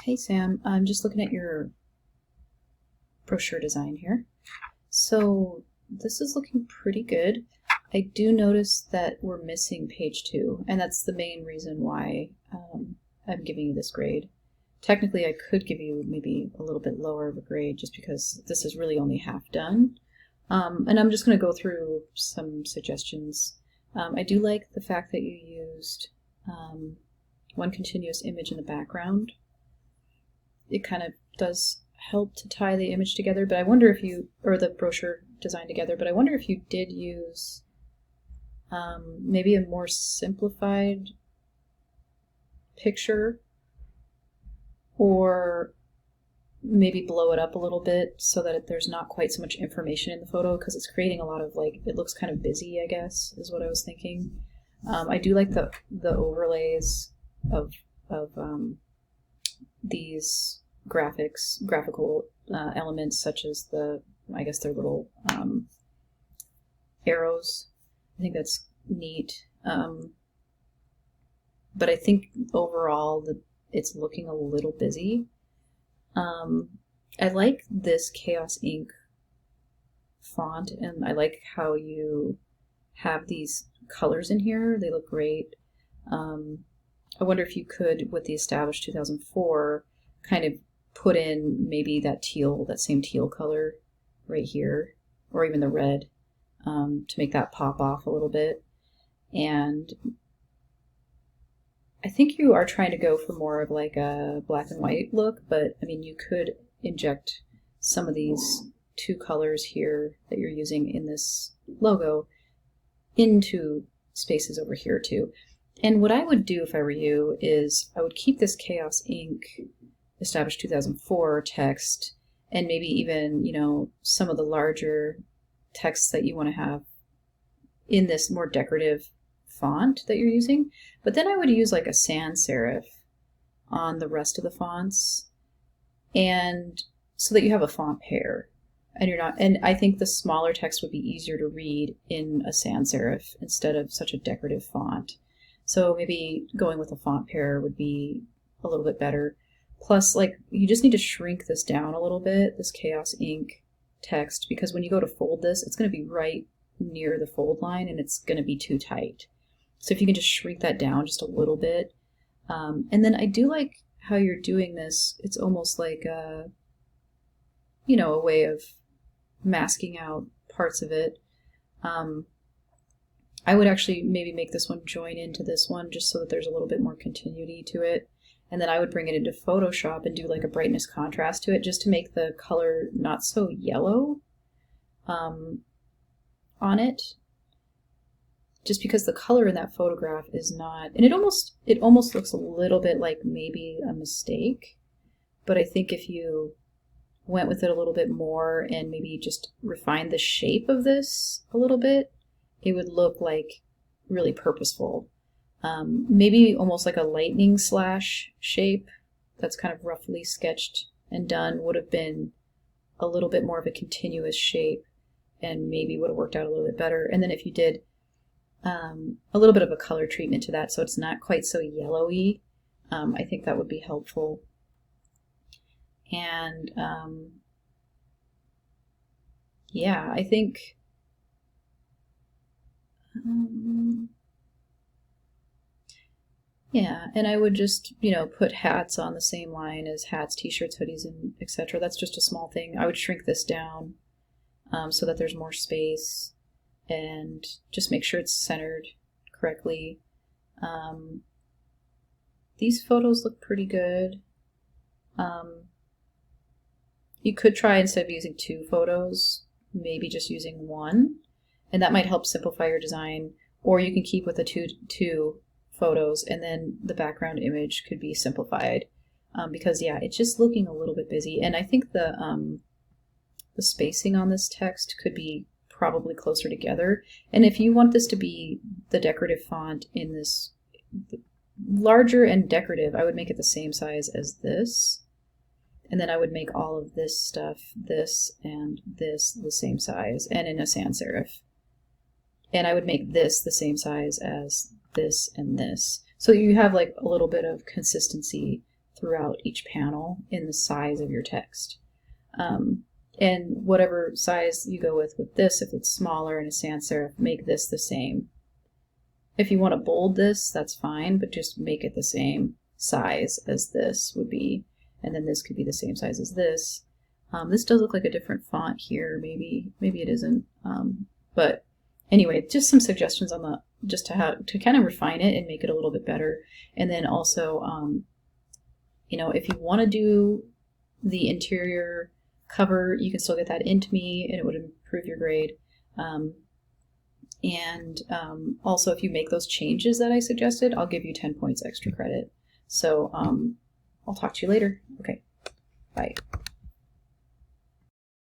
Hey Sam, I'm just looking at your brochure design here. So this is looking pretty good. I do notice that we're missing page 2, and that's the main reason why I'm giving you this grade. Technically, I could give you maybe a little bit lower of a grade just because this is really only half done. And I'm just going to go through some suggestions. I do like the fact that you used one continuous image in the background. It kind of does help to tie the image together, but I wonder if you, or the brochure design together, but I wonder if you did use maybe a more simplified picture, or maybe blow it up a little bit so that there's not quite so much information in the photo, because it's creating a lot of, like, it looks kind of busy, I guess, is what I was thinking. I do like the overlays of these graphical elements, such as I guess they're little arrows. I think that's neat. But I think overall it's looking a little busy. I like this Chaos Ink font, and I like how you have these colors in here. They look great. I wonder if you could, with the Established 2004, kind of put in maybe that same teal color right here, or even the red, to make that pop off a little bit. And I think you are trying to go for more of like a black and white look, but I mean, you could inject some of these two colors here that you're using in this logo into spaces over here too. And what I would do if I were you is I would keep this Chaos Ink Established 2004 text, and maybe even, some of the larger texts that you want to have in this more decorative font that you're using. But then I would use like a sans serif on the rest of the fonts, and so that you have a font pair, and I think the smaller text would be easier to read in a sans serif instead of such a decorative font. So maybe going with a font pair would be a little bit better. Plus, like, you just need to shrink this down a little bit, this Chaos Ink text, because when you go to fold this, it's going to be right near the fold line, and it's going to be too tight. So if you can just shrink that down just a little bit. And then I do like how you're doing this. It's almost like a way of masking out parts of it. I would actually maybe make this one join into this one just so that there's a little bit more continuity to it. And then I would bring it into Photoshop and do like a brightness contrast to it just to make the color not so yellow on it. Just because the color in that photograph is not, and it almost looks a little bit like maybe a mistake. But I think if you went with it a little bit more and maybe just refined the shape of this a little bit, it would look like really purposeful. Maybe almost like a lightning slash shape that's kind of roughly sketched and done would have been a little bit more of a continuous shape, and maybe would have worked out a little bit better. And then if you did a little bit of a color treatment to that so it's not quite so yellowy, I think that would be helpful. And yeah, I think yeah, and I would just, put hats on the same line as hats, t-shirts, hoodies, and etc. That's just a small thing. I would shrink this down so that there's more space, and just make sure it's centered correctly. These photos look pretty good. You could try, instead of using 2 photos, maybe just using 1, and that might help simplify your design. Or you can keep with the two photos, and then the background image could be simplified, because yeah, it's just looking a little bit busy. And I think the spacing on this text could be probably closer together. And if you want this to be the decorative font in this larger and decorative, I would make it the same size as this, and then I would make all of this stuff, this and this, the same size, and in a sans serif. And I would make this the same size as this and this. So you have like a little bit of consistency throughout each panel in the size of your text. And whatever size you go with this, if it's smaller in a sans serif, make this the same. If you want to bold this, that's fine, but just make it the same size as this would be, and then this could be the same size as this. This does look like a different font here, maybe it isn't, but anyway, just some suggestions on the, just to kind of refine it and make it a little bit better. And then also, you know, if you want to do the interior cover, you can still get that into me and it would improve your grade. Also, if you make those changes that I suggested, I'll give you 10 points extra credit. So I'll talk to you later. Okay, bye.